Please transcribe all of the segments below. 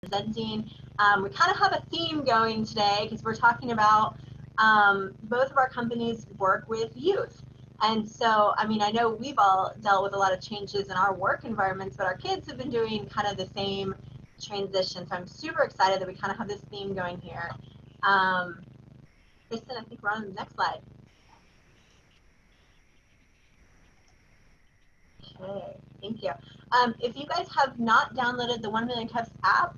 presenting. We kind of have a theme going today because we're talking about both of our companies work with youth. And so, I mean, I know we've all dealt with a lot of changes in our work environments, but our kids have been doing kind of the same transition. So I'm super excited that we kind of have this theme going here. Kristen, I think we're on the next slide. Okay, thank you. If you guys have not downloaded the 1 Million Cups app,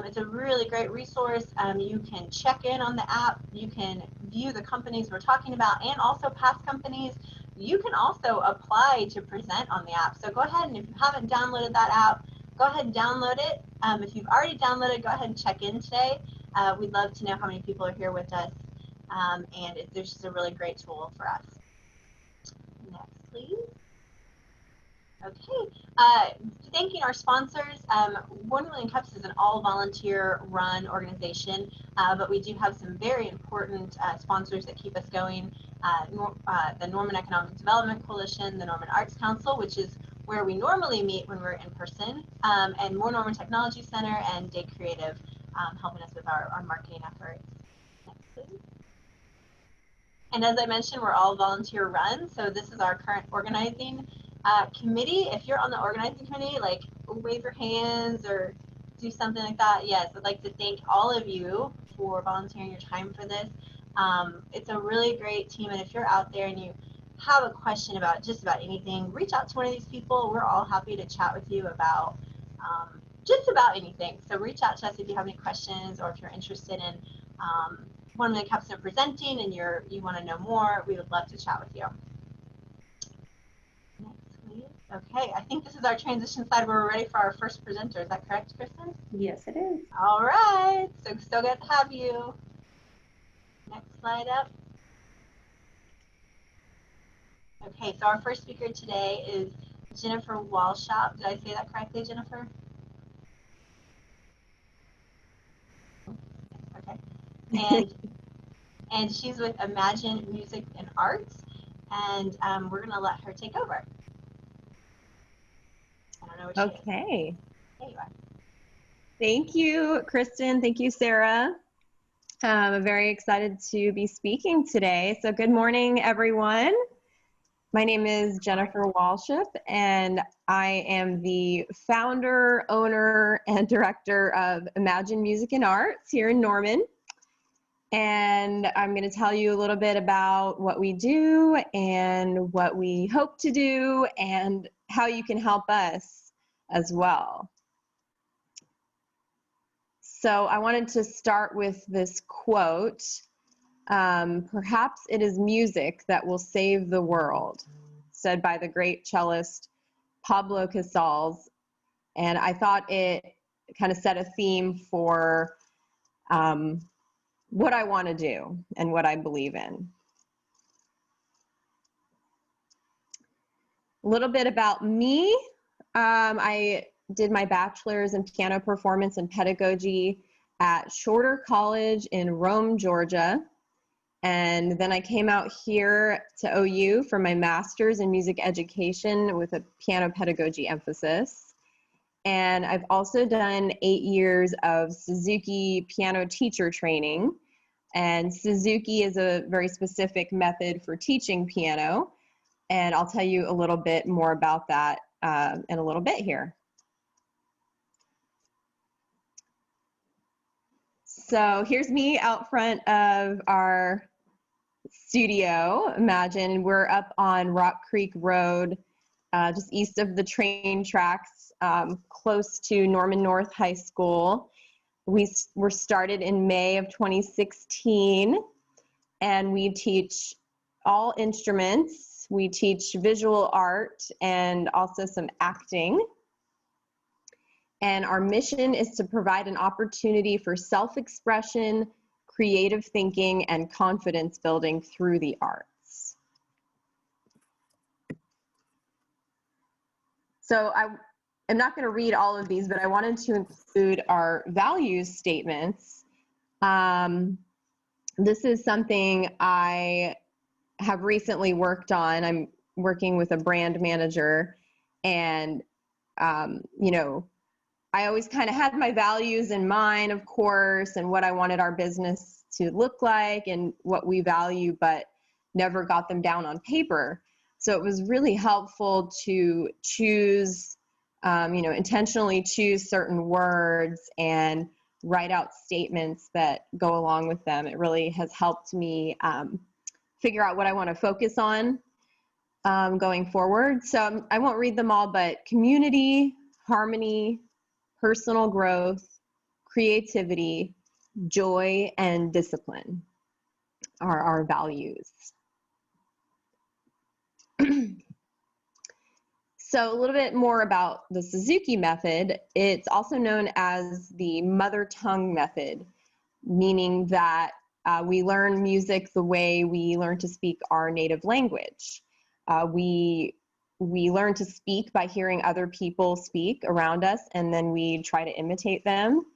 it's a really great resource. You can check in on the app. You can view the companies we're talking about and also past companies. You can also apply to present on the app. So go ahead, and if you haven't downloaded that app, go ahead and download it. If you've already downloaded, go ahead and check in today. We'd love to know how many people are here with us. And it's just a really great tool for us. Next, please. Okay, thanking our sponsors. 1 Million Cups is an all-volunteer run organization, but we do have some very important sponsors that keep us going. The Norman Economic Development Coalition, the Norman Arts Council, which is where we normally meet when we're in person, and More Norman Technology Center and Day Creative, helping us with our marketing efforts. Next, please. And as I mentioned, we're all volunteer run, so this is our current organizing committee. If you're on the organizing committee, like wave your hands or do something like that. Yes, I'd like to thank all of you for volunteering your time for this. It's a really great team, and if you're out there and you have a question about just about anything, reach out to one of these people. We're all happy to chat with you about just about anything. So reach out to us if you have any questions, or if you're interested in 1 Million Cups and presenting and you want to know more. We would love to chat with you. Okay, I think this is our transition slide where we're ready for our first presenter. Is that correct, Kristen? Yes, it is. All right, so good to have you. Next slide up. Okay, so our first speaker today is Jennifer Walshop. Did I say that correctly, Jennifer? Okay. And she's with Imagine Music and Arts, and we're going to let her take over. I don't know what she is. Okay. There you are. Thank you, Kristen. Thank you, Sarah. I'm very excited to be speaking today. So good morning, everyone. My name is Jennifer Walshop, and I am the founder, owner, and director of Imagine Music and Arts here in Norman. And I'm going to tell you a little bit about what we do and what we hope to do and how you can help us as well. So I wanted to start with this quote, perhaps it is music that will save the world, said by the great cellist Pablo Casals. And I thought it kind of set a theme for what I want to do and what I believe in. A little bit about me. I did my bachelor's in piano performance and pedagogy at Shorter College in Rome, Georgia. And then I came out here to OU for my master's in music education with a piano pedagogy emphasis. And I've also done 8 years of Suzuki piano teacher training. And Suzuki is a very specific method for teaching piano. And I'll tell you a little bit more about that in a little bit here. So here's me out front of our studio, Imagine. We're up on Rock Creek Road, just east of the train tracks, close to Norman North High School. We were started in May of 2016, and we teach all instruments. We teach visual art and also some acting. And our mission is to provide an opportunity for self-expression, creative thinking, and confidence building through the arts. So I'm not going to read all of these, but I wanted to include our values statements. This is something I have recently worked on. I'm working with a brand manager, and you know, I always kind of had my values in mind, of course, and what I wanted our business to look like and what we value, but never got them down on paper. So it was really helpful to choose, intentionally choose certain words and write out statements that go along with them. It really has helped me figure out what I want to focus on going forward. So I won't read them all, but community, harmony, personal growth, creativity, joy, and discipline are our values. So a little bit more about the Suzuki method. It's also known as the mother tongue method, meaning that we learn music the way we learn to speak our native language. We learn to speak by hearing other people speak around us, and then we try to imitate them.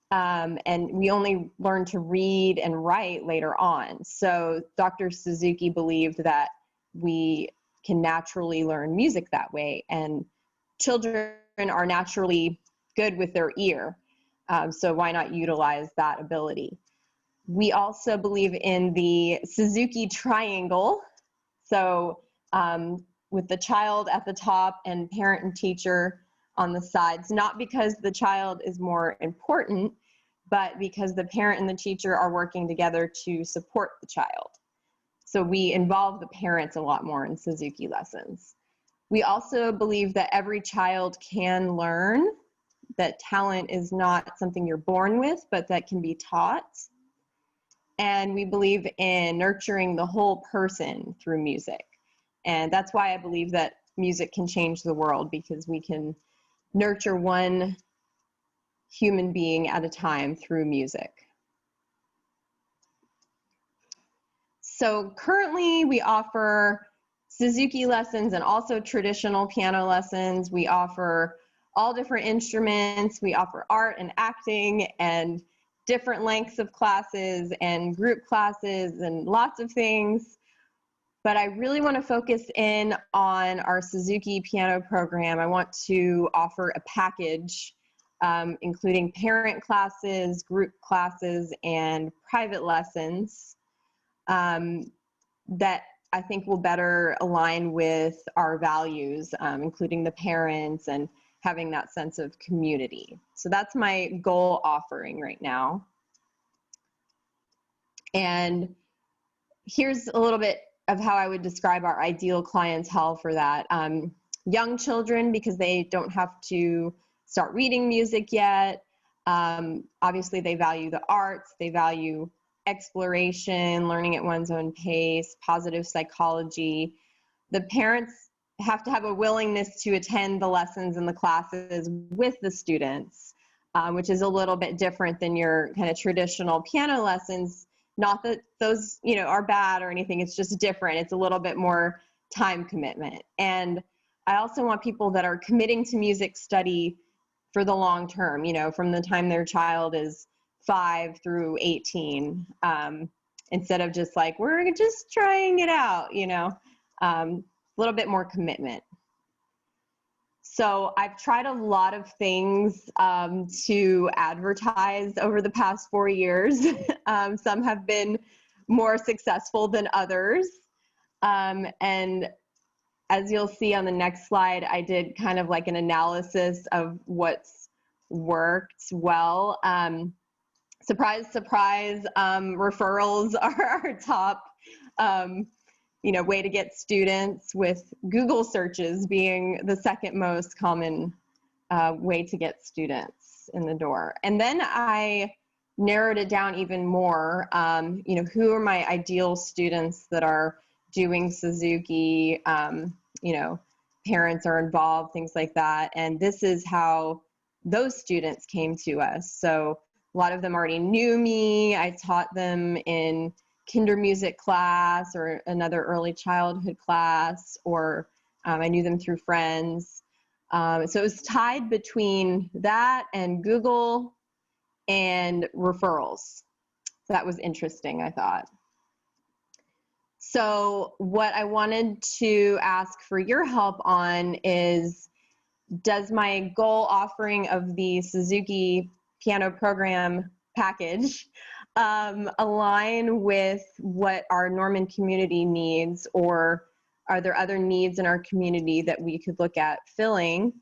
And we only learn to read and write later on. So Dr. Suzuki believed that we can naturally learn music that way, and children are naturally good with their ear. So why not utilize that ability? We also believe in the Suzuki triangle. So with the child at the top and parent and teacher on the sides, not because the child is more important, but because the parent and the teacher are working together to support the child. So we involve the parents a lot more in Suzuki lessons. We also believe that every child can learn, that talent is not something you're born with, but that can be taught. And we believe in nurturing the whole person through music. And that's why I believe that music can change the world, because we can nurture one human being at a time through music. So currently we offer Suzuki lessons and also traditional piano lessons. We offer all different instruments. We offer art and acting and different lengths of classes and group classes and lots of things. But I really want to focus in on our Suzuki piano program. I want to offer a package including parent classes, group classes, and private lessons that I think will better align with our values, including the parents and having that sense of community. So that's my goal offering right now. And here's a little bit of how I would describe our ideal clientele for that. Young children, because they don't have to start reading music yet. Obviously, they value the arts, they value exploration, learning at one's own pace, positive psychology. The parents have to have a willingness to attend the lessons and the classes with the students, which is a little bit different than your kind of traditional piano lessons. Not that those, are bad or anything. It's just different. It's a little bit more time commitment. And I also want people that are committing to music study for the long term, from the time their child is 5 through 18, instead of just like, we're just trying it out, a little bit more commitment. So I've tried a lot of things to advertise over the past 4 years. Some have been more successful than others. And as you'll see on the next slide, I did kind of like an analysis of what's worked well. Surprise, surprise, referrals are our top way to get students, with Google searches being the second most common way to get students in the door. And then I narrowed it down even more, who are my ideal students that are doing Suzuki, parents are involved, things like that. And this is how those students came to us. So a lot of them already knew me. I taught them in kinder music class or another early childhood class, or I knew them through friends. So it was tied between that and Google and referrals. So that was interesting, I thought. So what I wanted to ask for your help on is does my goal offering of the Suzuki piano program package align with what our Norman community needs, or are there other needs in our community that we could look at filling?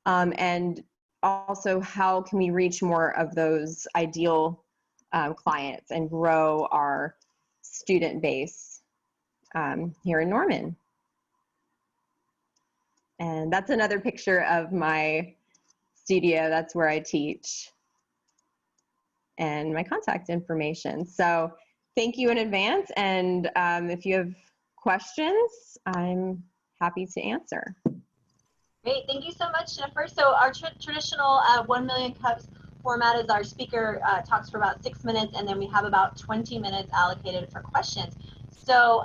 And also, how can we reach more of those ideal clients and grow our student base here in Norman? And that's another picture of my studio. That's where I teach, and my contact information. So thank you in advance. And if you have questions, I'm happy to answer. Great, thank you so much, Jennifer. So our traditional 1 million cups format is our speaker talks for about 6 minutes, and then we have about 20 minutes allocated for questions. So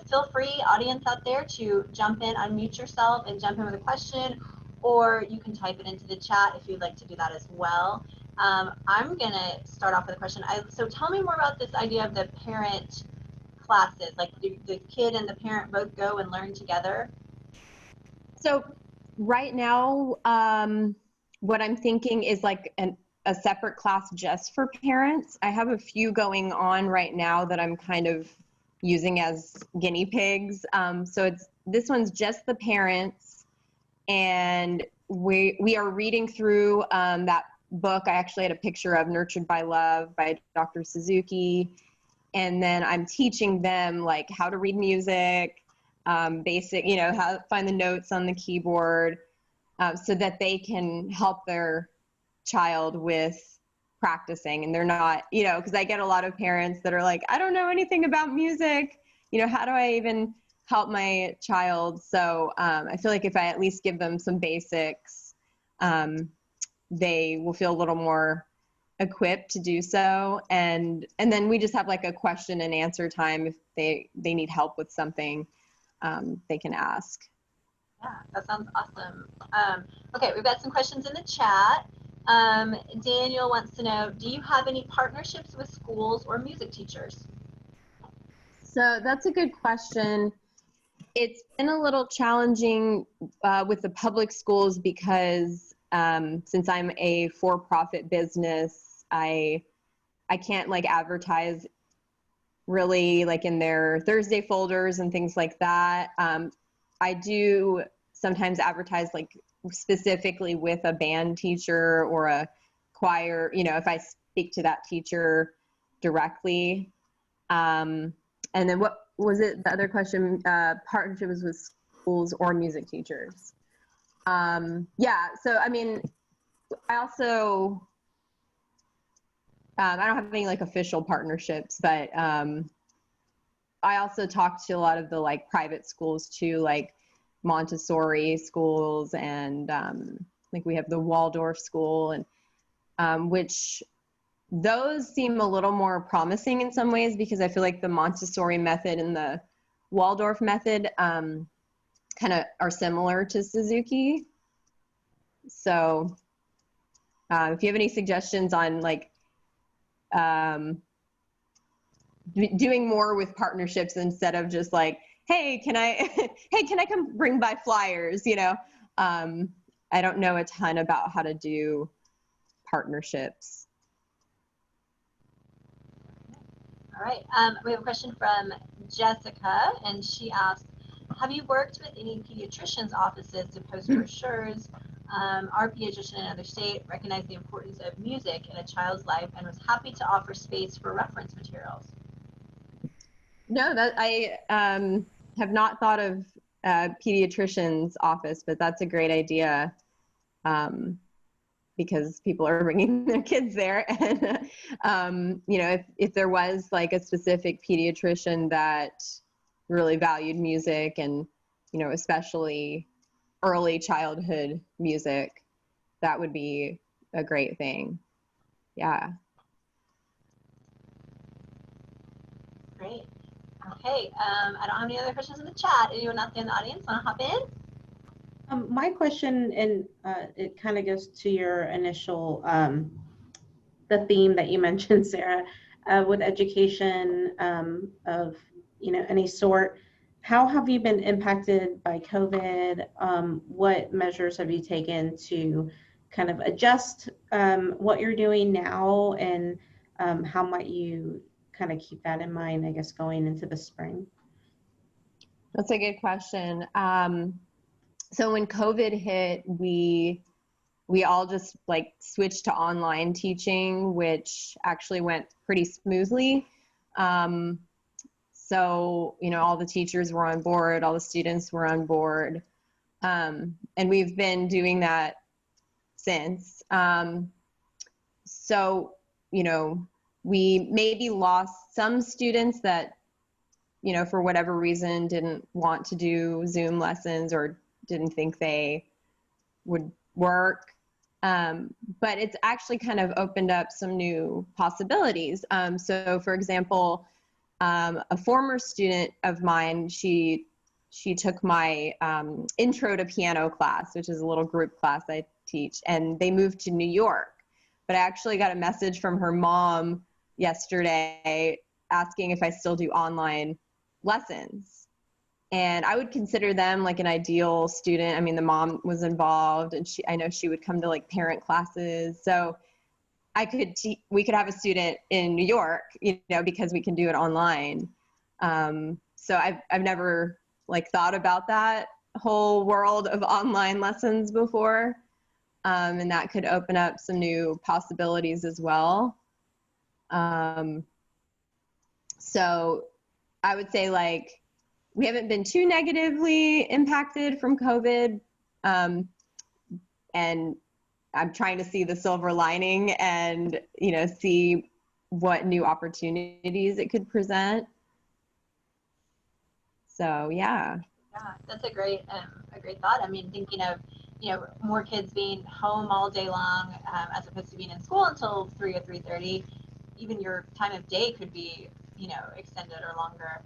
feel free, audience out there, to jump in, unmute yourself, and jump in with a question, or you can type it into the chat if you'd like to do that as well. I'm going to start off with a question. So tell me more about this idea of the parent classes. Like, do the kid and the parent both go and learn together? So right now, what I'm thinking is like a separate class just for parents. I have a few going on right now that I'm kind of using as guinea pigs. So this one's just the parents, and we are reading through that book. I actually had a picture of Nurtured by Love by Dr. Suzuki, and then I'm teaching them like how to read music, basic, how to find the notes on the keyboard, so that they can help their child with practicing. And they're not, because I get a lot of parents that are like, I don't know anything about music. How do I even help my child? So I feel like if I at least give them some basics, they will feel a little more equipped to do so. And then we just have like a question and answer time. If they need help with something, they can ask. Yeah, that sounds awesome. Okay, we've got some questions in the chat. Daniel wants to know, do you have any partnerships with schools or music teachers? So that's a good question. It's been a little challenging with the public schools because since I'm a for-profit business, I can't like advertise really like in their Thursday folders and things like that. I do sometimes advertise like specifically with a band teacher or a choir, if I speak to that teacher directly. And then what was it? The other question, partnerships with schools or music teachers. Yeah, so I mean, I also, I don't have any like official partnerships, but I also talk to a lot of the like private schools too, like Montessori schools, and like we have the Waldorf school, and which those seem a little more promising in some ways, because I feel like the Montessori method and the Waldorf method kind of are similar to Suzuki. So if you have any suggestions on like doing more with partnerships instead of just like, hey, can I come bring by flyers? I don't know a ton about how to do partnerships. All right, we have a question from Jessica, and she asks, have you worked with any pediatricians' offices to post brochures? Our pediatrician in another state recognized the importance of music in a child's life and was happy to offer space for reference materials. No, that I have not thought of pediatrician's office, but that's a great idea, because people are bringing their kids there. And, if there was like a specific pediatrician that really valued music and, especially early childhood music, that would be a great thing. Yeah. Great. Okay, I don't have any other questions in the chat. Anyone out there in the audience want to hop in? My question, and it kind of goes to your initial, the theme that you mentioned, Sarah, with education of any sort. how have you been impacted by COVID? What measures have you taken to kind of adjust what you're doing now, and how might you kind of keep that in mind, I guess, going into the spring? That's a good question. So when COVID hit, we all just like switched to online teaching, which actually went pretty smoothly. So, you know, all the teachers were on board, all the students were on board. And we've been doing that since. So, you know, we maybe lost some students that, you know, for whatever reason, didn't want to do Zoom lessons or didn't think they would work. But it's actually kind of opened up some new possibilities. So for example, a former student of mine, she took my intro to piano class, which is a little group class I teach, and they moved to New York. But I actually got a message from her mom yesterday asking if I still do online lessons. And I would consider them like an ideal student. I mean, the mom was involved, and I know she would come to like parent classes. So we could have a student in New York, you know, because we can do it online. So I've never like thought about that whole world of online lessons before. And that could open up some new possibilities as well. So I would say like, we haven't been too negatively impacted from COVID. And I'm trying to see the silver lining and, you know, see what new opportunities it could present. So, yeah. Yeah, that's a great thought. I mean, thinking of, you know, more kids being home all day long, as opposed to being in school until 3 or 3:30, even your time of day could be, you know, extended or longer.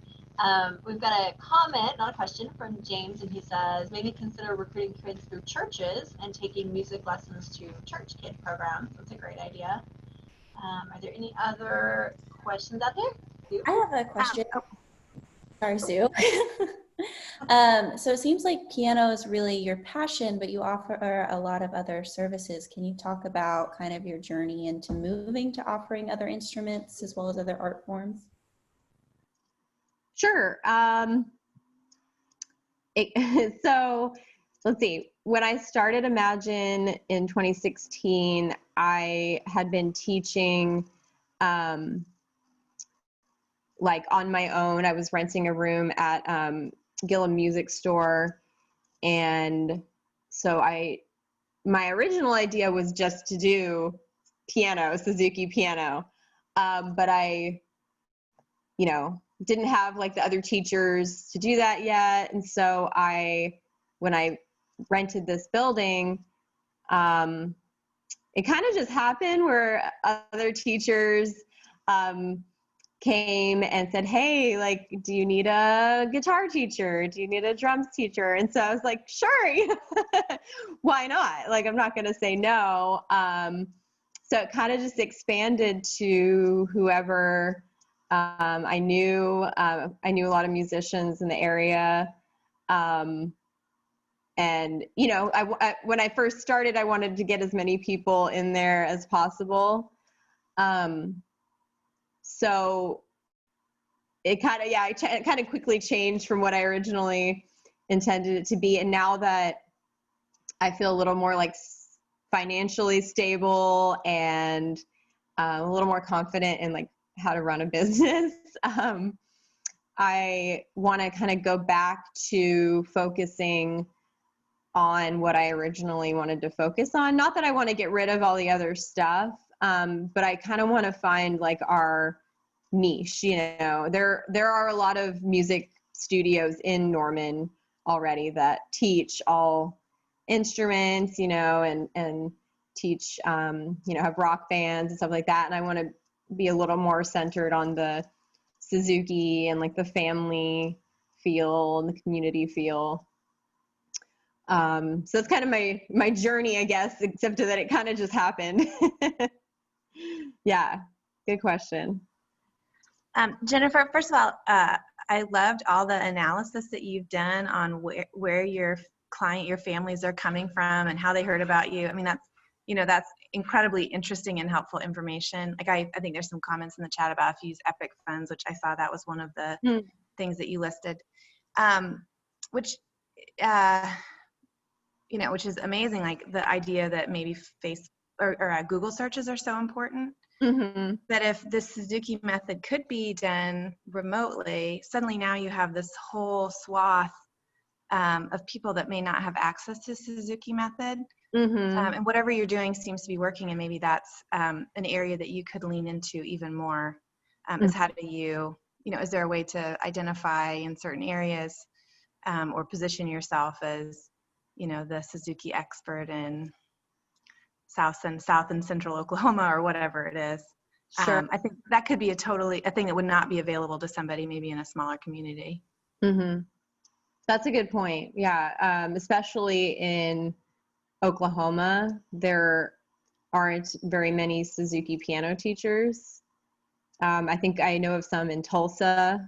We've got a comment, not a question, from James, and he says, maybe consider recruiting kids through churches and taking music lessons to church kid programs. That's a great idea. Are there any other questions out there? Sue? I have a question. Sorry, Sue. So it seems like piano is really your passion, but you offer a lot of other services. Can you talk about kind of your journey into moving to offering other instruments as well as other art forms? Sure. So let's see. When I started Imagine in 2016, I had been teaching like on my own. I was renting a room at Gillum Music Store. And so my original idea was just to do piano, Suzuki piano. But I, you know, didn't have like the other teachers to do that yet. And so when I rented this building, it kind of just happened where other teachers came and said, hey, like, do you need a guitar teacher? Do you need a drums teacher? And so I was like, sure, why not? Like, I'm not going to say no. So it kind of just expanded to whoever I knew a lot of musicians in the area. And, you know, when I first started, I wanted to get as many people in there as possible. So it kind of, it kind of quickly changed from what I originally intended it to be. And now that I feel a little more like financially stable and a little more confident in like how to run a business, I want to kind of go back to focusing on what I originally wanted to focus on. Not that I want to get rid of all the other stuff, but I kind of want to find like our niche. You know, there are a lot of music studios in Norman already that teach all instruments, you know, and teach, you know, have rock bands and stuff like that. And I want to be a little more centered on the Suzuki and like the family feel and the community feel. So it's kind of my journey, I guess, except that it kind of just happened. Yeah, good question. Jennifer, first of all, I loved all the analysis that you've done on where your client, your families are coming from and how they heard about you. I mean, that's incredibly interesting and helpful information. Like I think there's some comments in the chat about if you use Epic Funds, which I saw that was one of the things that you listed, which which is amazing. Like the idea that maybe Google searches are so important. Mm-hmm. That if the Suzuki method could be done remotely, suddenly now you have this whole swath of people that may not have access to Suzuki method. Mm-hmm. And whatever you're doing seems to be working, and maybe that's an area that you could lean into even more. Is how do you, is there a way to identify in certain areas or position yourself as, the Suzuki expert in South and Central Oklahoma or whatever it is. Sure. I think that could be a thing that would not be available to somebody maybe in a smaller community. Mm-hmm. That's a good point. Yeah. Especially in Oklahoma, there aren't very many Suzuki piano teachers. I think I know of some in Tulsa,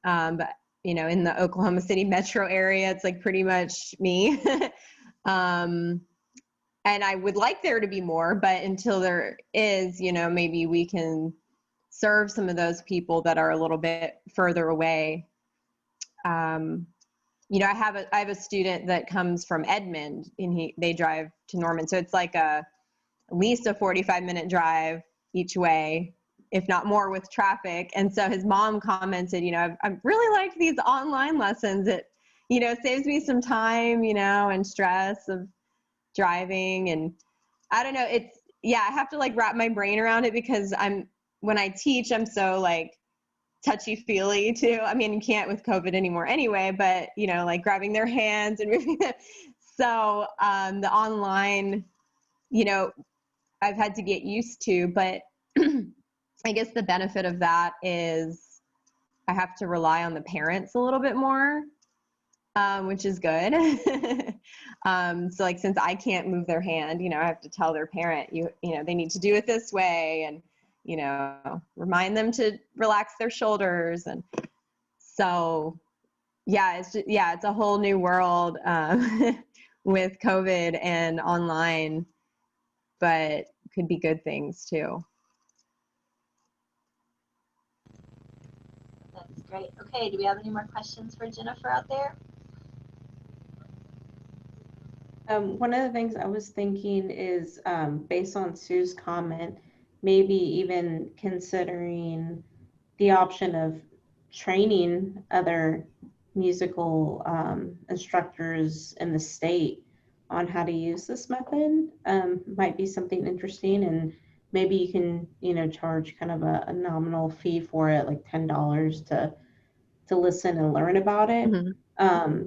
but in the Oklahoma City metro area, it's like pretty much me. And I would like there to be more, but until there is, maybe we can serve some of those people that are a little bit further away. I have a student that comes from Edmond, and they drive to Norman. So it's like at least a 45-minute drive each way, if not more with traffic. And so his mom commented, I really like these online lessons. It, saves me some time, and stress of driving. And I don't know, I have to like wrap my brain around it because when I teach, I'm so like touchy-feely too. I mean, you can't with COVID anymore anyway, but like grabbing their hands and moving them. So the online, I've had to get used to, but I guess the benefit of that is I have to rely on the parents a little bit more, which is good. So like, since I can't move their hand, I have to tell their parent, they need to do it this way, and, remind them to relax their shoulders. And so, it's a whole new world, with COVID and online, but could be good things too. That's great. Okay, do we have any more questions for Jennifer out there? One of the things I was thinking is, based on Sue's comment, maybe even considering the option of training other musical instructors in the state on how to use this method might be something interesting. And maybe you can, charge kind of a nominal fee for it, like $10 to listen and learn about it. Mm-hmm.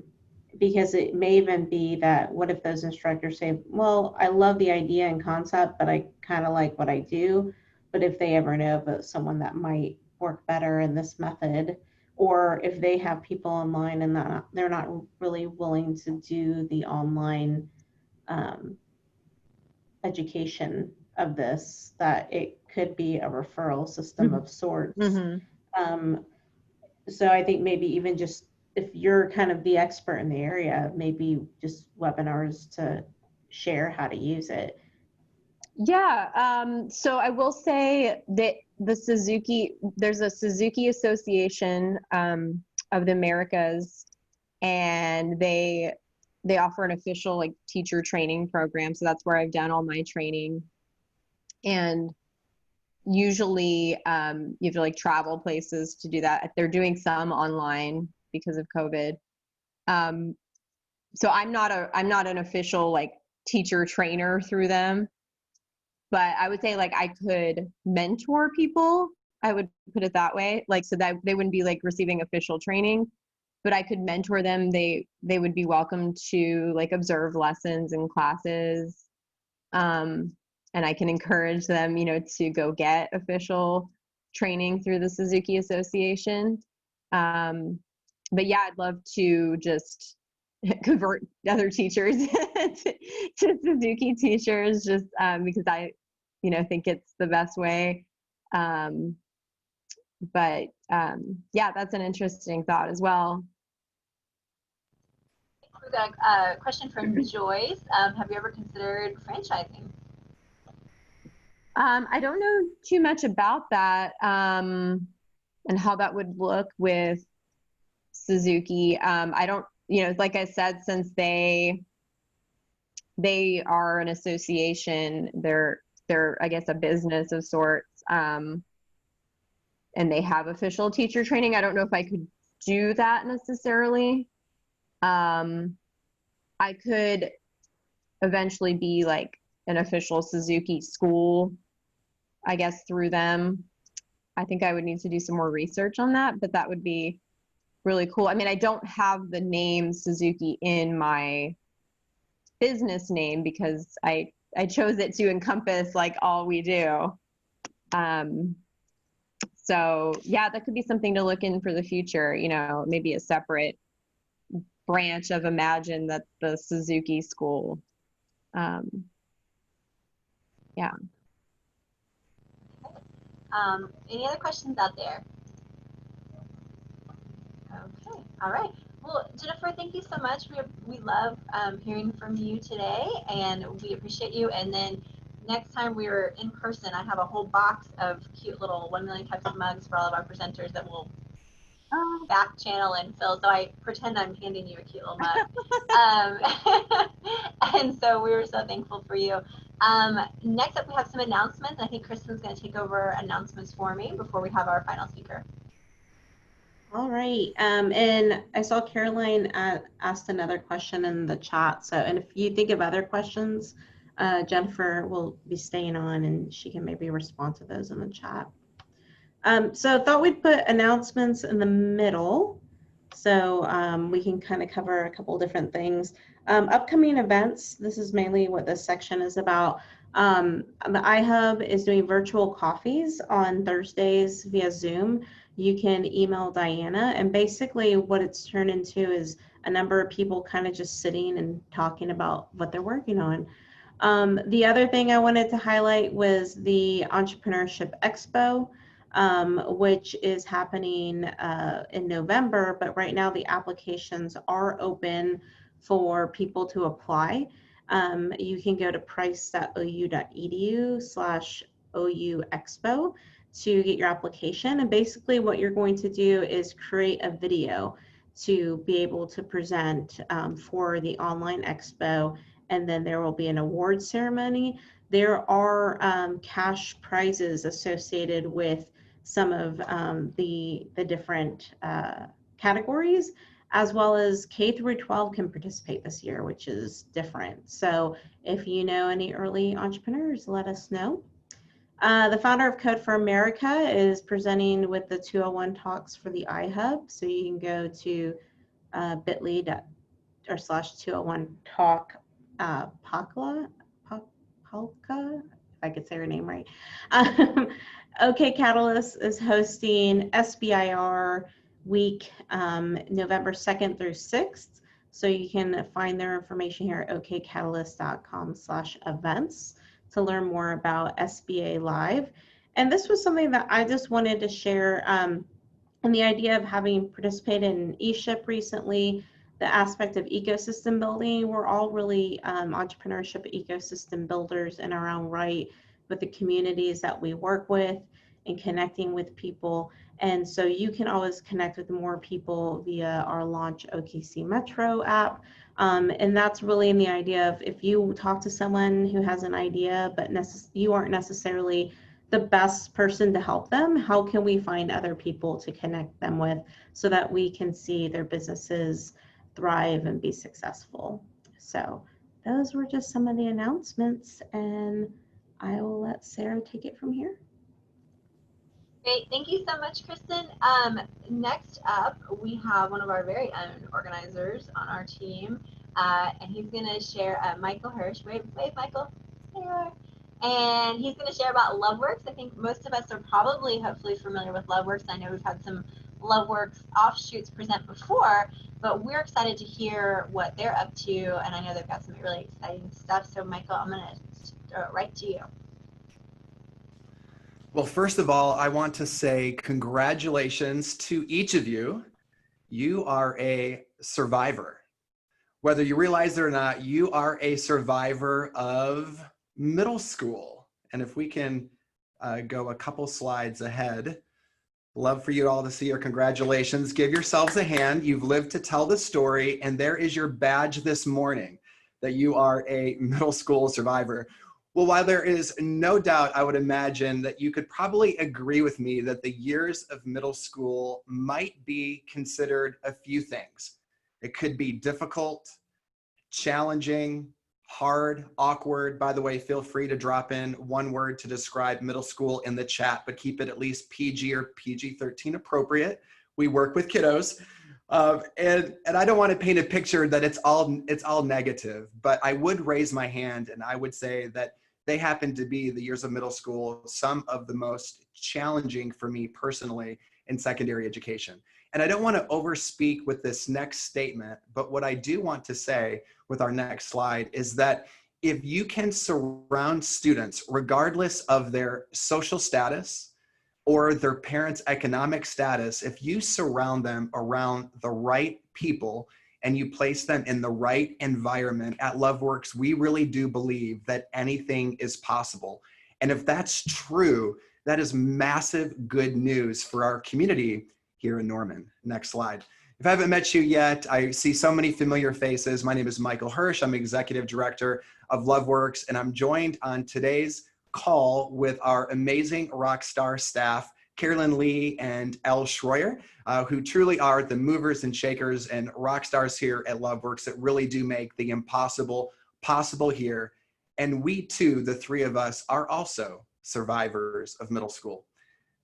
Because it may even be that, what if those instructors say, well, I love the idea and concept, but I kind of like what I do. But if they ever know of someone that might work better in this method, or if they have people online and they're not really willing to do the online education of this, that it could be a referral system of sorts. Mm-hmm. So I think maybe even just, if you're kind of the expert in the area, maybe just webinars to share how to use it. Yeah. So I will say that there's a Suzuki Association of the Americas, and they offer an official like teacher training program. So that's where I've done all my training. And usually you have to like travel places to do that. They're doing some online because of COVID. So I'm not an official like teacher trainer through them, but I would say like I could mentor people. I would put it that way, like, so that they wouldn't be like receiving official training, but I could mentor them. They would be welcome to like observe lessons and classes. And I can encourage them, to go get official training through the Suzuki Association. But yeah, I'd love to just convert other teachers to Suzuki teachers, just because I, think it's the best way. But yeah, that's an interesting thought as well. We've got a question from Joyce. Have you ever considered franchising? I don't know too much about that and how that would look with Suzuki. I don't, like I said, since they are an association, they're I guess a business of sorts, and they have official teacher training. I don't know if I could do that necessarily. I could eventually be like an official Suzuki school, I guess, through them. I think I would need to do some more research on that, but that would be really cool. I mean, I don't have the name Suzuki in my business name because I chose it to encompass like all we do. So yeah, that could be something to look in for the future, maybe a separate branch of Imagine that's the Suzuki school. Yeah. Any other questions out there? Okay, all right. Well, Jennifer, thank you so much. We love hearing from you today, and we appreciate you. And then next time we're in person, I have a whole box of cute little 1 million types of mugs for all of our presenters that we'll back channel and fill. So I pretend I'm handing you a cute little mug. And so we were so thankful for you. Next up, we have some announcements. I think Kristen's going to take over announcements for me before we have our final speaker. All right, and I saw Caroline asked another question in the chat. So, and if you think of other questions, Jennifer will be staying on and she can maybe respond to those in the chat. So I thought we'd put announcements in the middle so we can kind of cover a couple different things. Upcoming events, this is mainly what this section is about. The iHub is doing virtual coffees on Thursdays via Zoom. You can email Diana, and basically what it's turned into is a number of people kind of just sitting and talking about what they're working on. The other thing I wanted to highlight was the Entrepreneurship Expo, which is happening in November, but right now the applications are open for people to apply. You can go to price.ou.edu/OU Expo to get your application. And basically what you're going to do is create a video to be able to present for the online expo, and then there will be an award ceremony. There are cash prizes associated with some of the different categories, as well as K through 12 can participate this year, which is different. So if you know any early entrepreneurs, let us know. The founder of Code for America is presenting with the 201 talks for the iHub. So you can go to bit.ly/201 talk Palka, if I could say her name right. OK Catalyst is hosting SBIR week November 2nd through 6th. So you can find their information here at okcatalyst.com/events to learn more about SBA Live. And this was something that I just wanted to share. And the idea of having participated in eShip recently, the aspect of ecosystem building, we're all really entrepreneurship ecosystem builders in our own right with the communities that we work with and connecting with people. And so you can always connect with more people via our Launch OKC Metro app. And that's really in the idea of if you talk to someone who has an idea, but you aren't necessarily the best person to help them, how can we find other people to connect them with so that we can see their businesses thrive and be successful? So those were just some of the announcements, and I will let Sarah take it from here. Great, thank you so much, Kristen. Next up, we have one of our very own organizers on our team, and he's going to share Michael Hirsch. Wave, Michael. There you are. And he's going to share about Loveworks. I think most of us are probably, hopefully, familiar with Loveworks. I know we've had some Loveworks offshoots present before, but we're excited to hear what they're up to, and I know they've got some really exciting stuff. So, Michael, I'm going to throw it right to you. Well, first of all, I want to say congratulations to each of you. You are a survivor. Whether you realize it or not, you are a survivor of middle school. And if we can go a couple slides ahead, love for you all to see your congratulations. Give yourselves a hand. You've lived to tell the story, and there is your badge this morning that you are a middle school survivor. Well, while there is no doubt, I would imagine that you could probably agree with me that the years of middle school might be considered a few things. It could be difficult, challenging, hard, awkward. By the way, feel free to drop in one word to describe middle school in the chat, but keep it at least PG or PG-13 appropriate. We work with kiddos. And I don't want to paint a picture that it's all negative, but I would raise my hand and I would say that they happen to be the years of middle school, some of the most challenging for me personally in secondary education. And I don't want to overspeak with this next statement, but what I do want to say with our next slide is that if you can surround students, regardless of their social status or their parents' economic status, if you surround them around the right people and you place them in the right environment, at Loveworks, we really do believe that anything is possible. And if that's true, that is massive good news for our community here in Norman. Next slide. If I haven't met you yet, I see so many familiar faces. My name is Michael Hirsch. I'm Executive Director of Loveworks, and I'm joined on today's call with our amazing rock star staff, Carolyn Lee and Elle Schroyer, who truly are the movers and shakers and rock stars here at Loveworks that really do make the impossible possible here. And we too, the three of us, are also survivors of middle school.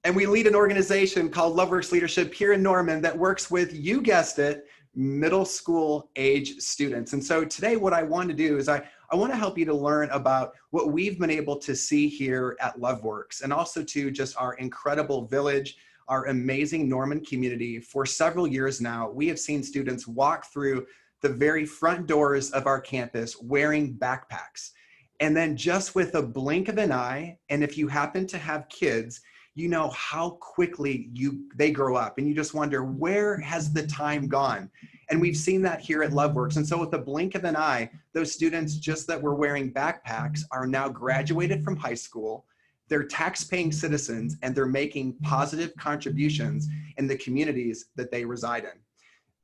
And we lead an organization called Loveworks Leadership here in Norman that works with, you guessed it, middle school age students. And so today what I want to do is I want to help you to learn about what we've been able to see here at Loveworks, and also to just our incredible village, our amazing Norman community. For several years now, we have seen students walk through the very front doors of our campus wearing backpacks. And then just with a blink of an eye, and if you happen to have kids, you know how quickly they grow up, and you just wonder, where has the time gone? And we've seen that here at Loveworks. And so with the blink of an eye, those students just that were wearing backpacks are now graduated from high school, they're tax-paying citizens, and they're making positive contributions in the communities that they reside in.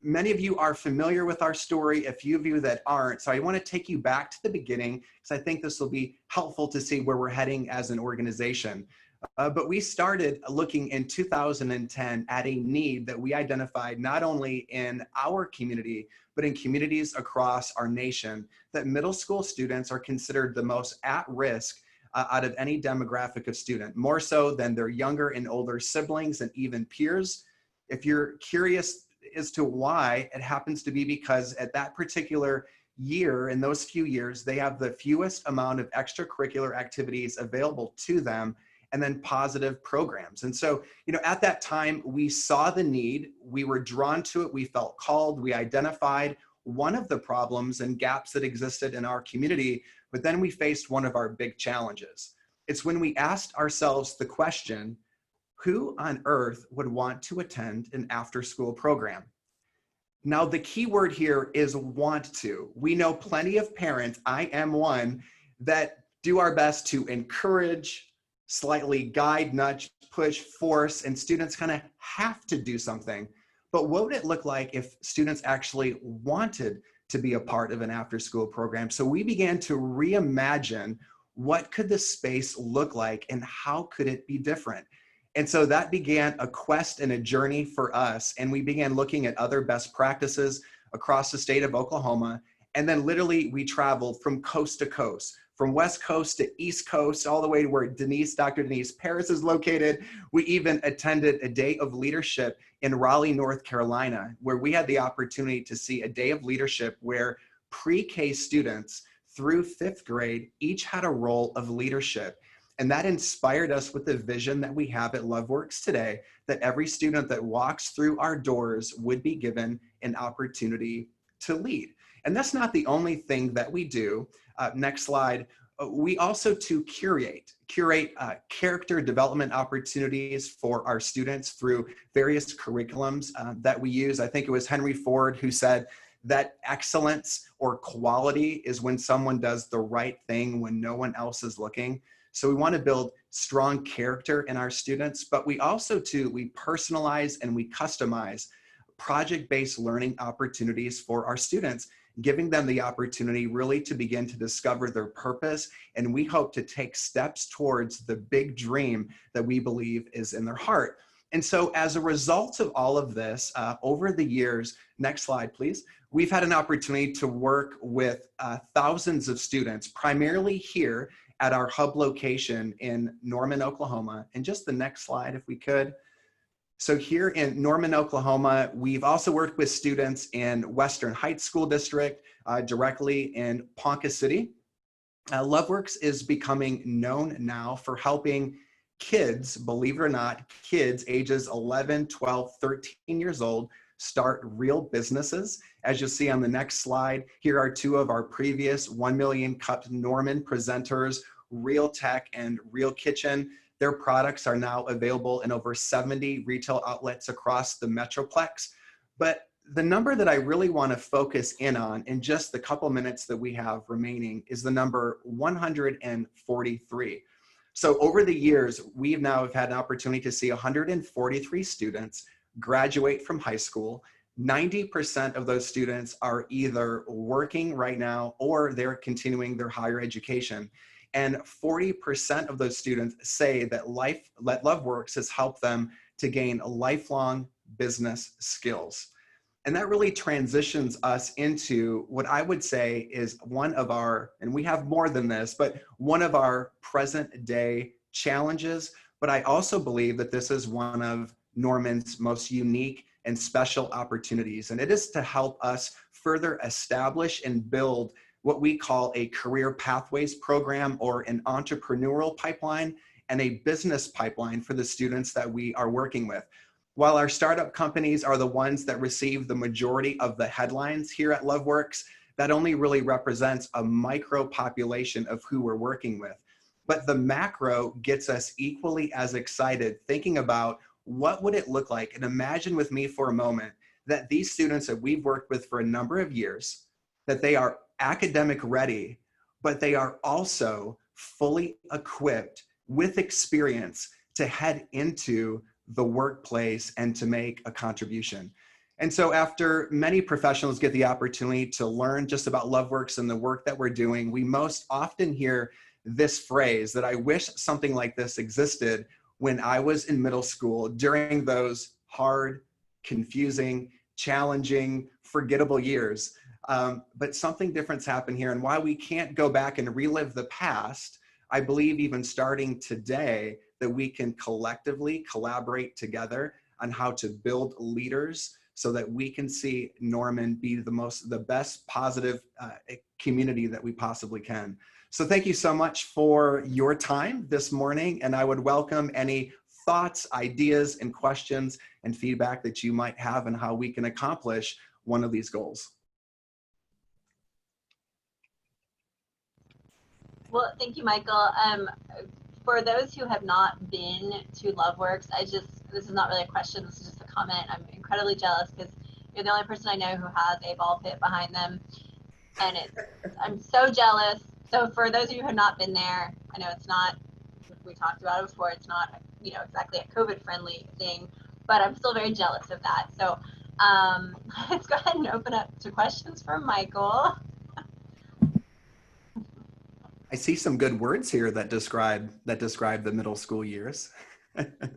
Many of you are familiar with our story, a few of you that aren't. So I want to take you back to the beginning, because I think this will be helpful to see where we're heading as an organization. But we started looking in 2010 at a need that we identified not only in our community, but in communities across our nation, that middle school students are considered the most at risk out of any demographic of student, more so than their younger and older siblings and even peers. If you're curious as to why, it happens to be because at that particular year, in those few years, they have the fewest amount of extracurricular activities available to them, and then positive programs. And so, you know, at that time, we saw the need, we were drawn to it, we felt called, we identified one of the problems and gaps that existed in our community, but then we faced one of our big challenges. It's when we asked ourselves the question, who on earth would want to attend an after-school program? Now, the key word here is want to. We know plenty of parents, I am one, that do our best to encourage, slightly guide, nudge, push, force, and students kind of have to do something. But what would it look like if students actually wanted to be a part of an after-school program? So we began to reimagine what could the space look like and how could it be different? And so that began a quest and a journey for us. And we began looking at other best practices across the state of Oklahoma. And then literally we traveled from coast to coast, from West Coast to East Coast, all the way to where Dr. Denise Paris is located. We even attended a day of leadership in Raleigh, North Carolina, where we had the opportunity to see a day of leadership where pre-K students through 5th grade each had a role of leadership. And that inspired us with the vision that we have at Loveworks today, that every student that walks through our doors would be given an opportunity to lead. And that's not the only thing that we do. Next slide. we also to curate character development opportunities for our students through various curriculums that we use. I think it was Henry Ford who said that excellence or quality is when someone does the right thing when no one else is looking. So we want to build strong character in our students, but we also we personalize and we customize project-based learning opportunities for our students, giving them the opportunity really to begin to discover their purpose. And we hope to take steps towards the big dream that we believe is in their heart. And so as a result of all of this, over the years, next slide, please, we've had an opportunity to work with thousands of students, primarily here at our hub location in Norman, Oklahoma. And just the next slide, if we could. So here in Norman, Oklahoma, we've also worked with students in Western Heights School District, directly in Ponca City. Loveworks is becoming known now for helping kids, believe it or not, kids ages 11, 12, 13 years old, start real businesses. As you'll see on the next slide, here are two of our previous 1 Million Cup Norman presenters, Real Tech and Real Kitchen. Their products are now available in over 70 retail outlets across the Metroplex. But the number that I really want to focus in on in just the couple minutes that we have remaining is the number 143. So over the years, we've now had an opportunity to see 143 students graduate from high school. 90% of those students are either working right now or they're continuing their higher education. And 40% of those students say that Loveworks has helped them to gain lifelong business skills. And that really transitions us into what I would say is one of our, and we have more than this, but one of our present day challenges. But I also believe that this is one of Norman's most unique and special opportunities. And it is to help us further establish and build what we call a career pathways program, or an entrepreneurial pipeline and a business pipeline for the students that we are working with. While our startup companies are the ones that receive the majority of the headlines here at Loveworks, that only really represents a micro population of who we're working with. But the macro gets us equally as excited thinking about what would it look like. And imagine with me for a moment that these students that we've worked with for a number of years, that they are academic ready, but they are also fully equipped with experience to head into the workplace and to make a contribution. And so after many professionals get the opportunity to learn just about Loveworks and the work that we're doing, we most often hear this phrase that I wish something like this existed when I was in middle school during those hard, confusing, challenging, forgettable years. But something different's happened here. And while we can't go back and relive the past, I believe even starting today that we can collectively collaborate together on how to build leaders so that we can see Norman be the best positive community that we possibly can. So thank you so much for your time this morning. And I would welcome any thoughts, ideas, and questions and feedback that you might have on how we can accomplish one of these goals. Well, thank you, Michael. For those who have not been to Loveworks, this is not really a question, this is just a comment. I'm incredibly jealous because you're the only person I know who has a ball pit behind them. And I'm so jealous. So for those of you who have not been there, I know it's not, we talked about it before, it's not, exactly a COVID-friendly thing, but I'm still very jealous of that. So let's go ahead and open up to questions for Michael. I see some good words here that describe the middle school years.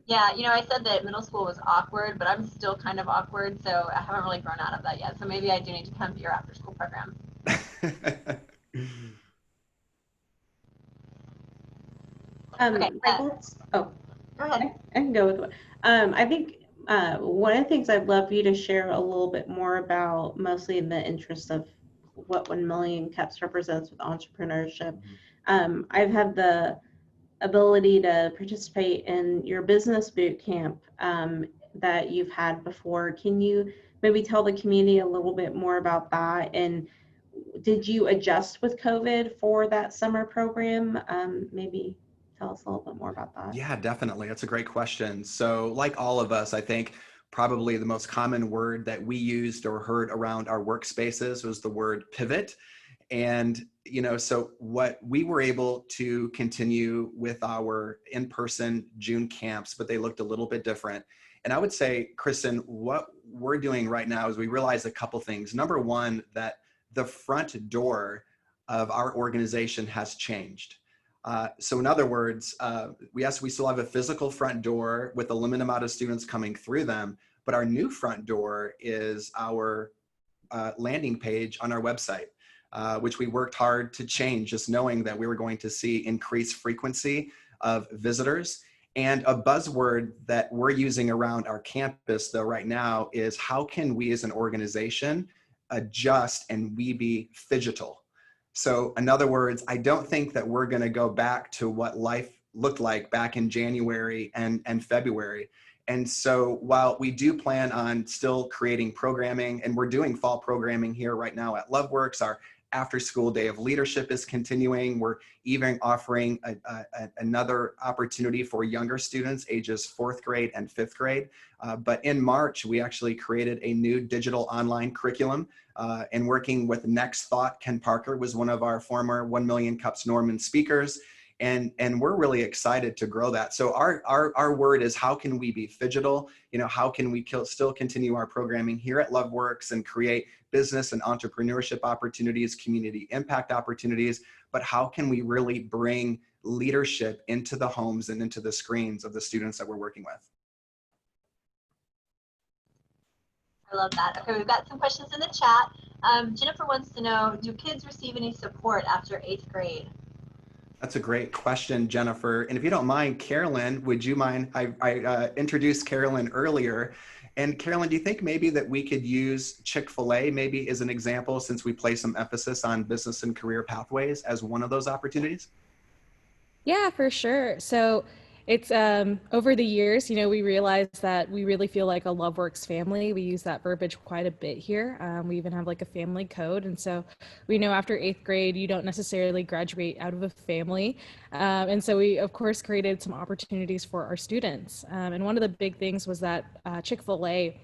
Yeah, I said that middle school was awkward, but I'm still kind of awkward, so I haven't really grown out of that yet. So maybe I do need to come to your after school program. Okay, Michael, go ahead. I can go with what. I think one of the things I'd love you to share a little bit more about, mostly in the interest of what 1 Million Cups represents with entrepreneurship. I've had the ability to participate in your business boot camp that you've had before. Can you maybe tell the community a little bit more about that? And did you adjust with COVID for that summer program? Maybe tell us a little bit more about that. Yeah, definitely. That's a great question. So like all of us, I think probably the most common word that we used or heard around our workspaces was the word pivot. And, so what we were able to continue with our in-person June camps, but they looked a little bit different. And I would say, Kristen, what we're doing right now is we realize a couple things. Number one, that the front door of our organization has changed. So in other words, yes, we still have a physical front door with a limited amount of students coming through them, but our new front door is our landing page on our website. Which we worked hard to change, just knowing that we were going to see increased frequency of visitors. And a buzzword that we're using around our campus, though, right now is how can we as an organization adjust and we be phygital? So in other words, I don't think that we're going to go back to what life looked like back in January and February. And so while we do plan on still creating programming, and we're doing fall programming here right now at Loveworks, our after school day of leadership is continuing. We're even offering another opportunity for younger students, ages 4th grade and 5th grade. But in March, we actually created a new digital online curriculum and working with Next Thought. Ken Parker was one of our former 1 Million Cups Norman speakers. And we're really excited to grow that. So our word is, how can we be phygital? How can we still continue our programming here at Loveworks and create business and entrepreneurship opportunities, community impact opportunities, but how can we really bring leadership into the homes and into the screens of the students that we're working with? I love that. Okay, we've got some questions in the chat. Jennifer wants to know, do kids receive any support after 8th grade? That's a great question, Jennifer. And if you don't mind, Carolyn, would you mind? I introduced Carolyn earlier. And Carolyn, do you think maybe that we could use Chick-fil-A maybe as an example, since we place some emphasis on business and career pathways, as one of those opportunities? Yeah, for sure. So it's over the years, we realized that we really feel like a Loveworks family. We use that verbiage quite a bit here. We even have like a family code. And so we know after 8th grade, you don't necessarily graduate out of a family. And so we, of course, created some opportunities for our students. And one of the big things was that Chick-fil-A,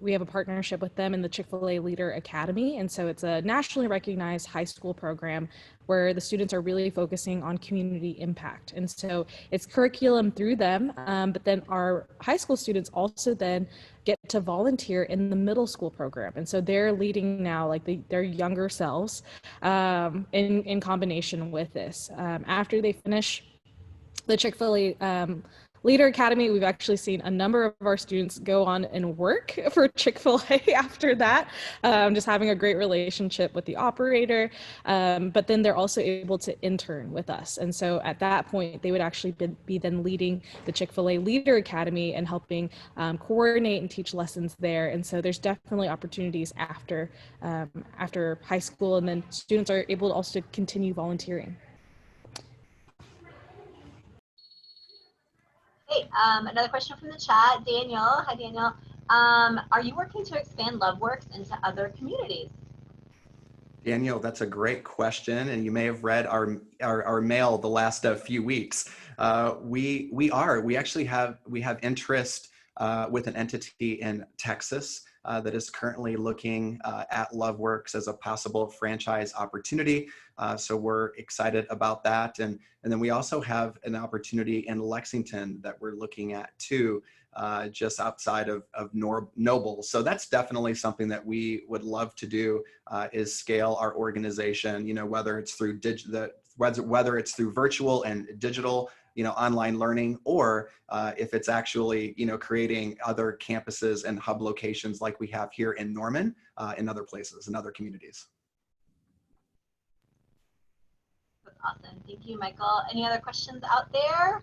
we have a partnership with them in the Chick-fil-A Leader Academy. And so it's a nationally recognized high school program where the students are really focusing on community impact. And so it's curriculum through them, but then our high school students also then get to volunteer in the middle school program. And so they're leading now like their younger selves in combination with this. After they finish the Chick-fil-A Leader Academy, we've actually seen a number of our students go on and work for Chick-fil-A after that, just having a great relationship with the operator. But then they're also able to intern with us. And so at that point, they would actually be then leading the Chick-fil-A Leader Academy and helping coordinate and teach lessons there. And so there's definitely opportunities after high school, and then students are able to also continue volunteering. Hey, another question from the chat. Daniel, hi Daniel. Are you working to expand Loveworks into other communities? Daniel, that's a great question, and you may have read our mail the last few weeks. We actually have interest with an entity in Texas that is currently looking at Loveworks as a possible franchise opportunity. So we're excited about that. And then we also have an opportunity in Lexington that we're looking at too, just outside of Noble. So that's definitely something that we would love to do, is scale our organization, whether it's through whether it's through virtual and digital, online learning, or if it's actually, creating other campuses and hub locations like we have here in Norman, in other places, in other communities. That's awesome. Thank you, Michael. Any other questions out there?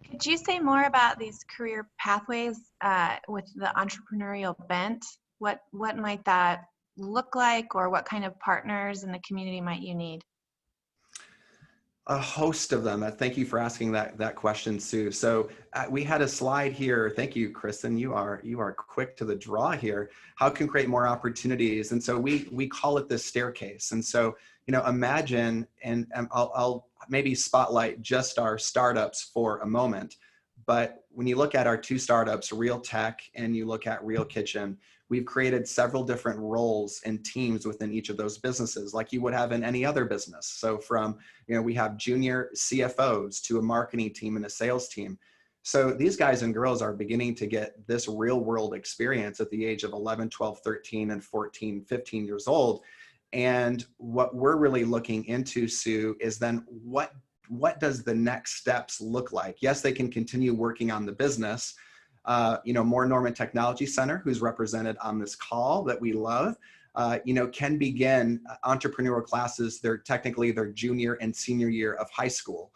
Could you say more about these career pathways with the entrepreneurial bent? What might that look like, or what kind of partners in the community might you need? A host of them. Thank you for asking that question, Sue. So we had a slide here. Thank you, Kristen. You are quick to the draw here. How can create more opportunities? And so we call it the staircase. And so, you know, imagine, and I'll maybe spotlight just our startups for a moment. But when you look at our two startups, Real Tech, and you look at Real Kitchen, we've created several different roles and teams within each of those businesses, like you would have in any other business. So from, you know, we have junior CFOs to a marketing team and a sales team. So these guys and girls are beginning to get this real world experience at the age of 11, 12, 13, and 14, 15 years old. And what we're really looking into, Sue, is then what does the next steps look like? Yes, they can continue working on the business. You know, More Norman Technology Center, who's represented on this call that we love, you know, can begin entrepreneurial classes. They're technically their junior and senior year of high school.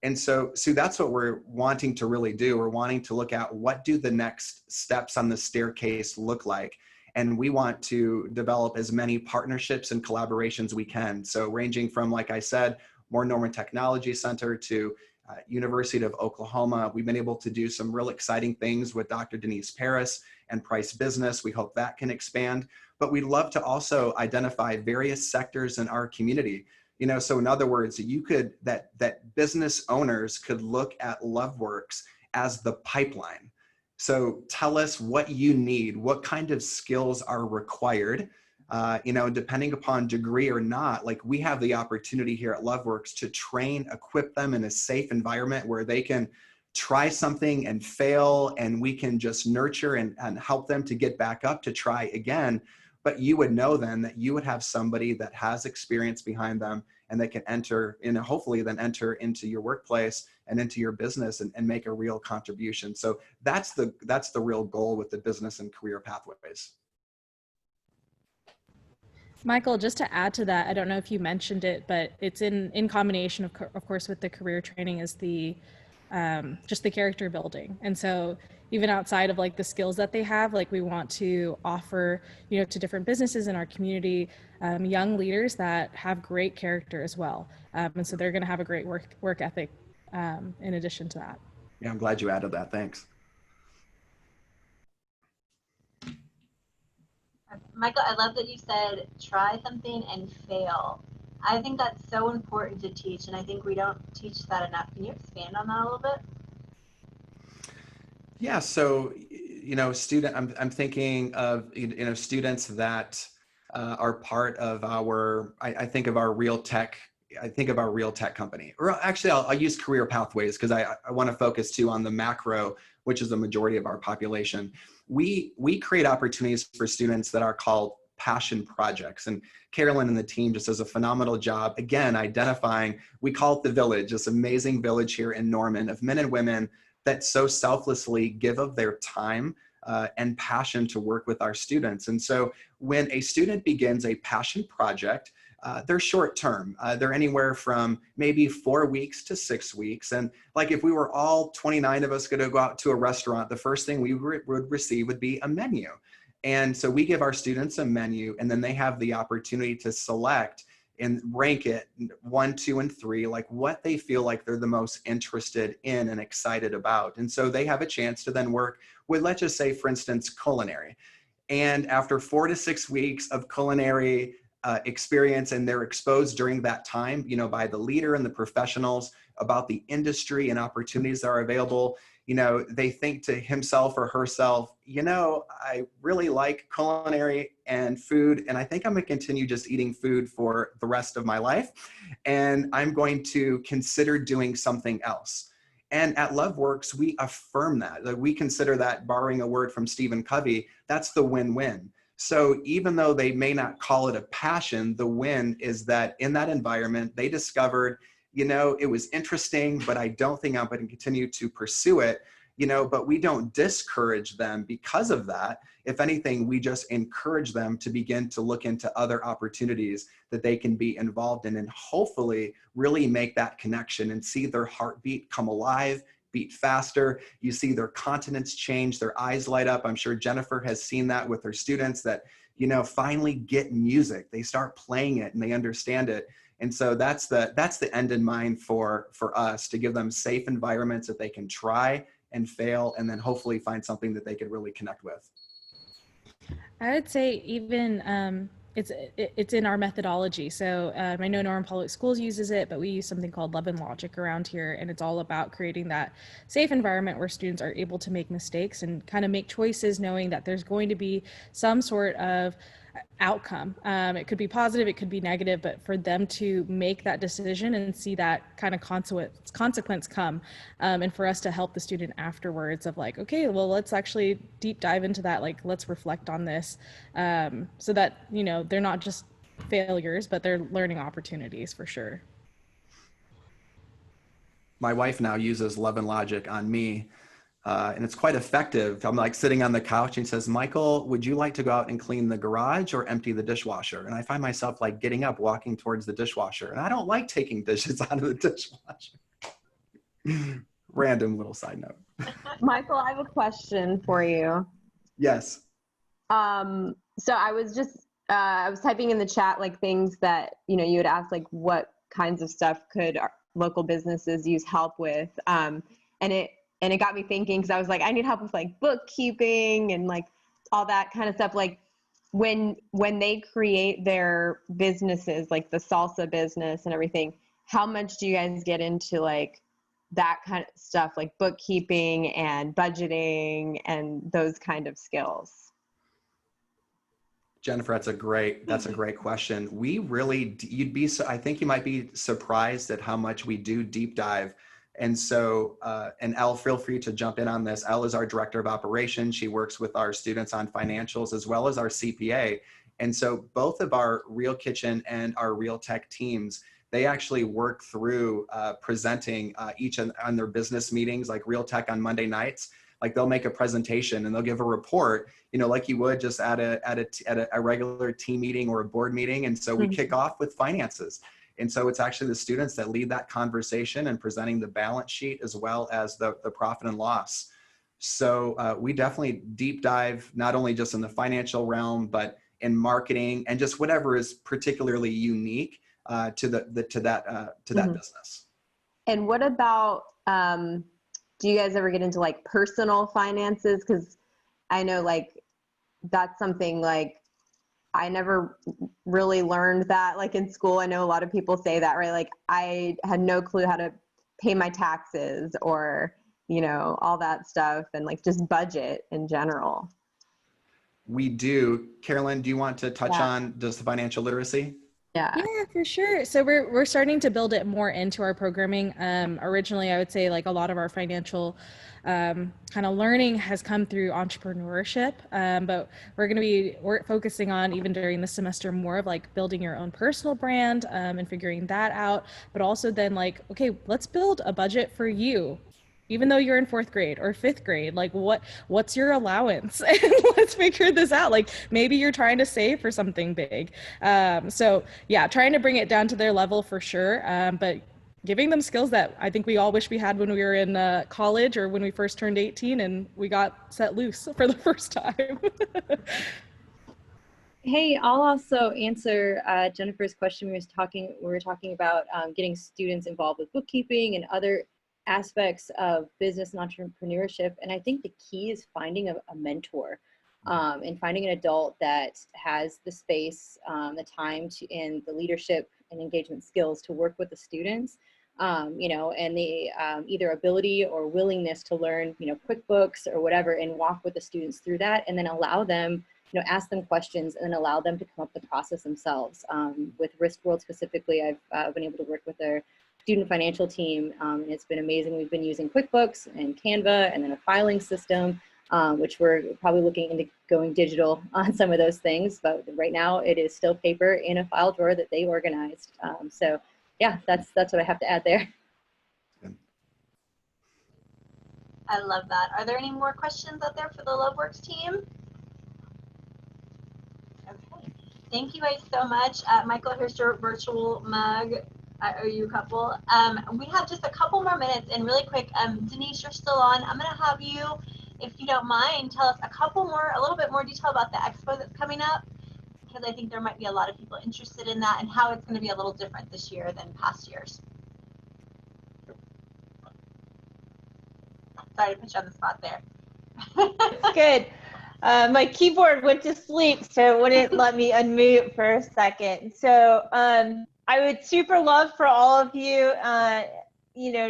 And so that's what we're wanting to really do. We're wanting to look at what do the next steps on the staircase look like. And we want to develop as many partnerships and collaborations we can. So ranging from, like I said, More Norman Technology Center to University of Oklahoma. We've been able to do some real exciting things with Dr. Denise Paris and Price Business. We hope that can expand, but we'd love to also identify various sectors in our community. You know, so in other words, you could, that business owners could look at Loveworks as the pipeline. So tell us what you need, what kind of skills are required. You know, depending upon degree or not, like we have the opportunity here at Loveworks to train, equip them in a safe environment where they can try something and fail, and we can just nurture and help them to get back up to try again. But you would know then that you would have somebody that has experience behind them and that can enter in, hopefully then enter into your workplace and into your business and make a real contribution. So that's the real goal with the business and career pathways. Michael, just to add to that, I don't know if you mentioned it, but it's in combination, of course, with the career training is the just the character building. And so even outside of like the skills that they have, like we want to offer, you know, to different businesses in our community, young leaders that have great character as well. And so they're going to have a great work ethic in addition to that. Yeah, I'm glad you added that. Thanks. Michael, I love that you said try something and fail. I think that's so important to teach, and I think we don't teach that enough. Can you expand on that a little bit? Yeah, so, you know, I'm thinking of, you know, students that are part of our, I think of our Real Tech company. Or actually, I'll use career pathways because I want to focus too on the macro, which is the majority of our population. We create opportunities for students that are called passion projects. And Carolyn and the team just does a phenomenal job, again, identifying, we call it the village, this amazing village here in Norman of men and women that so selflessly give of their time and passion to work with our students. And so when a student begins a passion project, they're short term. They're anywhere from maybe 4 weeks to 6 weeks. And like if we were all 29 of us going to go out to a restaurant, the first thing we would receive would be a menu. And so we give our students a menu, and then they have the opportunity to select and rank it 1, 2, and 3, like what they feel like they're the most interested in and excited about. And so they have a chance to then work with, let's just say, for instance, culinary. And after 4 to 6 weeks of culinary experience, and they're exposed during that time, you know, by the leader and the professionals about the industry and opportunities that are available, you know, they think to himself or herself, you know, I really like culinary and food, and I think I'm going to continue just eating food for the rest of my life, and I'm going to consider doing something else. And at Loveworks, we affirm that. Like, we consider that, borrowing a word from Stephen Covey, that's the win-win. So even though they may not call it a passion, the win is that in that environment, they discovered, you know, it was interesting, but I don't think I'm going to continue to pursue it, you know, but we don't discourage them because of that. If anything, we just encourage them to begin to look into other opportunities that they can be involved in, and hopefully really make that connection and see their heartbeat come alive, beat faster. You see their countenance change, their eyes light up. I'm sure Jennifer has seen that with her students that, you know, finally get music. They start playing it and they understand it. And so that's the end in mind for us, to give them safe environments that they can try and fail, and then hopefully find something that they could really connect with. I would say even it's in our methodology. So I know Norman Public Schools uses it, but we use something called Love and Logic around here, and it's all about creating that safe environment where students are able to make mistakes and kind of make choices, knowing that there's going to be some sort of outcome. It could be positive, it could be negative, but for them to make that decision and see that kind of consequence come, and for us to help the student afterwards of like, okay, well, let's actually deep dive into that, like let's reflect on this, so that, you know, they're not just failures, but they're learning opportunities for sure. My wife now uses Love and Logic on me. And it's quite effective. I'm like sitting on the couch and he says, Michael, would you like to go out and clean the garage or empty the dishwasher? And I find myself like getting up, walking towards the dishwasher. And I don't like taking dishes out of the dishwasher. Random little side note. Michael, I have a question for you. Yes. So I was just, I was typing in the chat, like things that, you know, you would ask, like what kinds of stuff could our local businesses use help with? And it got me thinking, because I was like, I need help with like bookkeeping and like all that kind of stuff. Like when they create their businesses, like the salsa business and everything, how much do you guys get into like that kind of stuff, like bookkeeping and budgeting and those kind of skills? Jennifer, that's a great question. We really, I think you might be surprised at how much we do deep dive. And so, and Elle, feel free to jump in on this. Elle is our director of operations. She works with our students on financials as well as our CPA. And so both of our Real Kitchen and our Real Tech teams, they actually work through presenting each on their business meetings, like Real Tech on Monday nights. Like they'll make a presentation and they'll give a report, you know, like you would just at a regular team meeting or a board meeting. And so we kick off with finances. And so it's actually the students that lead that conversation and presenting the balance sheet as well as the profit and loss. So we definitely deep dive, not only just in the financial realm, but in marketing and just whatever is particularly unique to that business. And what about, do you guys ever get into like personal finances? Because I know like that's something like I never really learned that like in school. I know a lot of people say that, right? Like I had no clue how to pay my taxes or, you know, all that stuff and like just budget in general. We do. Carolyn, do you want to touch on just the financial literacy? Yeah, for sure. So we're starting to build it more into our programming. Originally, I would say like a lot of our financial kind of learning has come through entrepreneurship, but we're focusing on, even during the semester, more of like building your own personal brand and figuring that out. But also then like, okay, let's build a budget for you. Even though you're in 4th grade or 5th grade, like what's your allowance? And let's figure this out. Like maybe you're trying to save for something big. So yeah, trying to bring it down to their level for sure. But giving them skills that I think we all wish we had when we were in college or when we first turned 18 and we got set loose for the first time. Hey, I'll also answer Jennifer's question. We were talking about getting students involved with bookkeeping and other aspects of business and entrepreneurship. And I think the key is finding a mentor and finding an adult that has the space, the time to, and the leadership and engagement skills to work with the students, you know, and the either ability or willingness to learn, you know, QuickBooks or whatever, and walk with the students through that, and then allow them, you know, ask them questions and then allow them to come up with the process themselves. With Risk World specifically, I've been able to work with their student financial team, and it's been amazing. We've been using QuickBooks and Canva and then a filing system, which we're probably looking into going digital on some of those things, but right now it is still paper in a file drawer that they organized. So yeah, that's what I have to add there. I love that. Are there any more questions out there for the Loveworks team? Okay, thank you guys so much. Michael, here's your virtual mug. I owe you a couple. We have just a couple more minutes, and really quick, Denise, you're still on. I'm going to have you, if you don't mind, tell us a little bit more detail about the expo that's coming up. because I think there might be a lot of people interested in that and how it's going to be a little different this year than past years. Sorry to put you on the spot there. It's good. My keyboard went to sleep, so it wouldn't let me unmute for a second. So I would super love for all of you,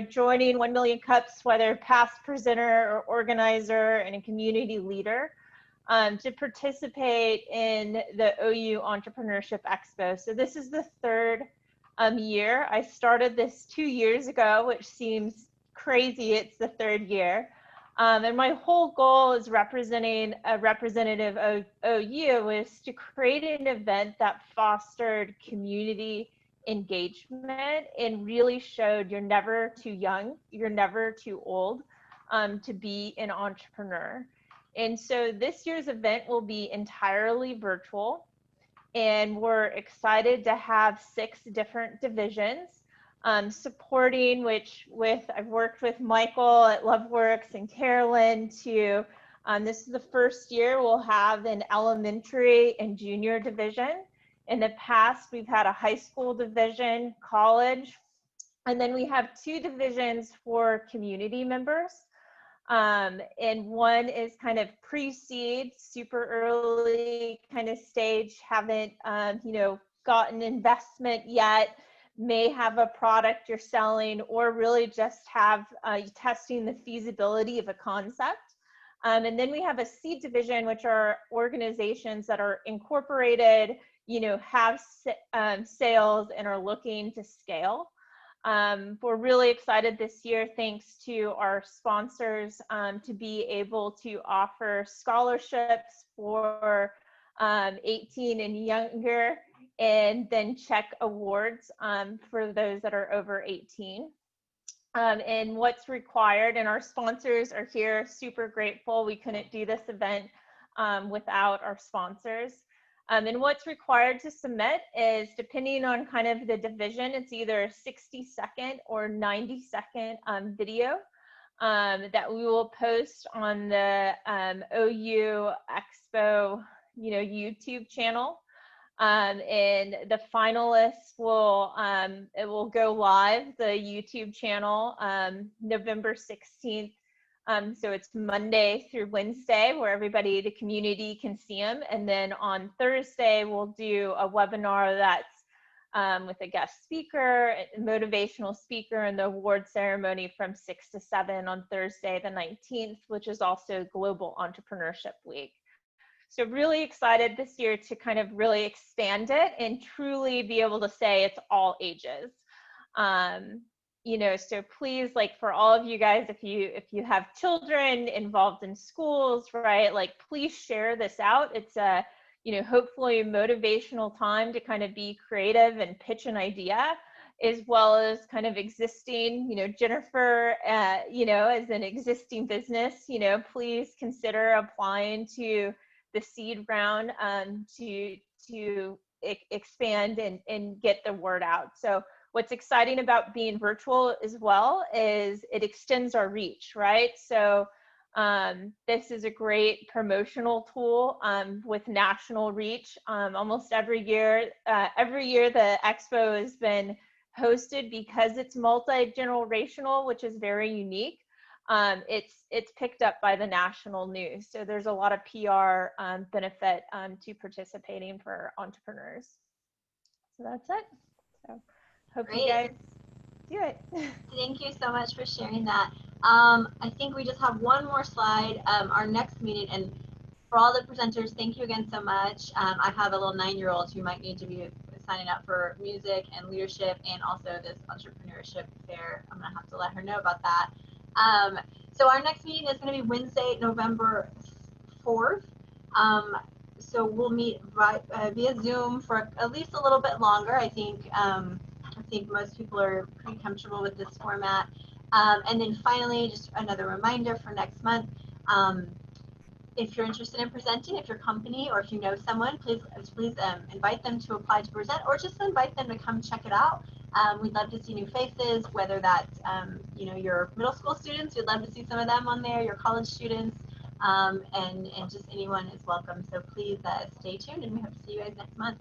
joining 1 Million Cups, whether past presenter or organizer and a community leader, to participate in the OU Entrepreneurship Expo. So this is the third year. I started this 2 years ago, which seems crazy. It's the third year. And my whole goal as representing a representative of OU was to create an event that fostered community engagement and really showed you're never too young, you're never too old to be an entrepreneur. And so this year's event will be entirely virtual, and we're excited to have 6 different divisions. Supporting, I've worked with Michael at Loveworks and Carolyn to, this is the first year we'll have an elementary and junior division. In the past, we've had a high school division, college, and then we have 2 divisions for community members. And one is kind of pre-seed, super early kind of stage, haven't, gotten investment yet, may have a product you're selling, or really just have testing the feasibility of a concept. And then we have a seed division, which are organizations that are incorporated, have sales and are looking to scale. We're really excited this year, thanks to our sponsors, to be able to offer scholarships for 18 and younger, and then check awards for those that are over 18. And what's required, and our sponsors are here, super grateful. We couldn't do this event without our sponsors. And what's required to submit is, depending on kind of the division, it's either a 60-second or 90-second video that we will post on the OU Expo, YouTube channel. And the finalists will, it will go live, the YouTube channel, November 16th. So it's Monday through Wednesday, where everybody, the community, can see them. And then on Thursday, we'll do a webinar that's with a guest speaker, a motivational speaker, and the award ceremony from 6 to 7 on Thursday the 19th, which is also Global Entrepreneurship Week. So really excited this year to kind of really expand it and truly be able to say it's all ages. So please, for all of you guys, if you have children involved in schools, right, please share this out. It's a, hopefully motivational time to kind of be creative and pitch an idea, as well as kind of existing, Jennifer, as an existing business, please consider applying to the seed round to expand and get the word out. So what's exciting about being virtual as well is it extends our reach, right? So this is a great promotional tool with national reach. Almost every year the expo has been hosted, because it's multi-generational, which is very unique. It's picked up by the national news. So there's a lot of PR benefit to participating for entrepreneurs. So that's it. So hope you guys do it. Thank you so much for sharing that. I think we just have one more slide. Our next meeting, and for all the presenters, thank you again so much. I have a little 9-year-old who might need to be signing up for music and leadership, and also this entrepreneurship fair. I'm gonna have to let her know about that. So our next meeting is going to be Wednesday, November 4th. So we'll meet via Zoom for at least a little bit longer. I think most people are pretty comfortable with this format. And then finally, just another reminder for next month. If you're interested in presenting, if your company or if you know someone, please invite them to apply to present, or just invite them to come check it out. We'd love to see new faces, whether that's your middle school students. We'd love to see some of them on there, your college students. and just anyone is welcome. So please stay tuned, and we hope to see you guys next month.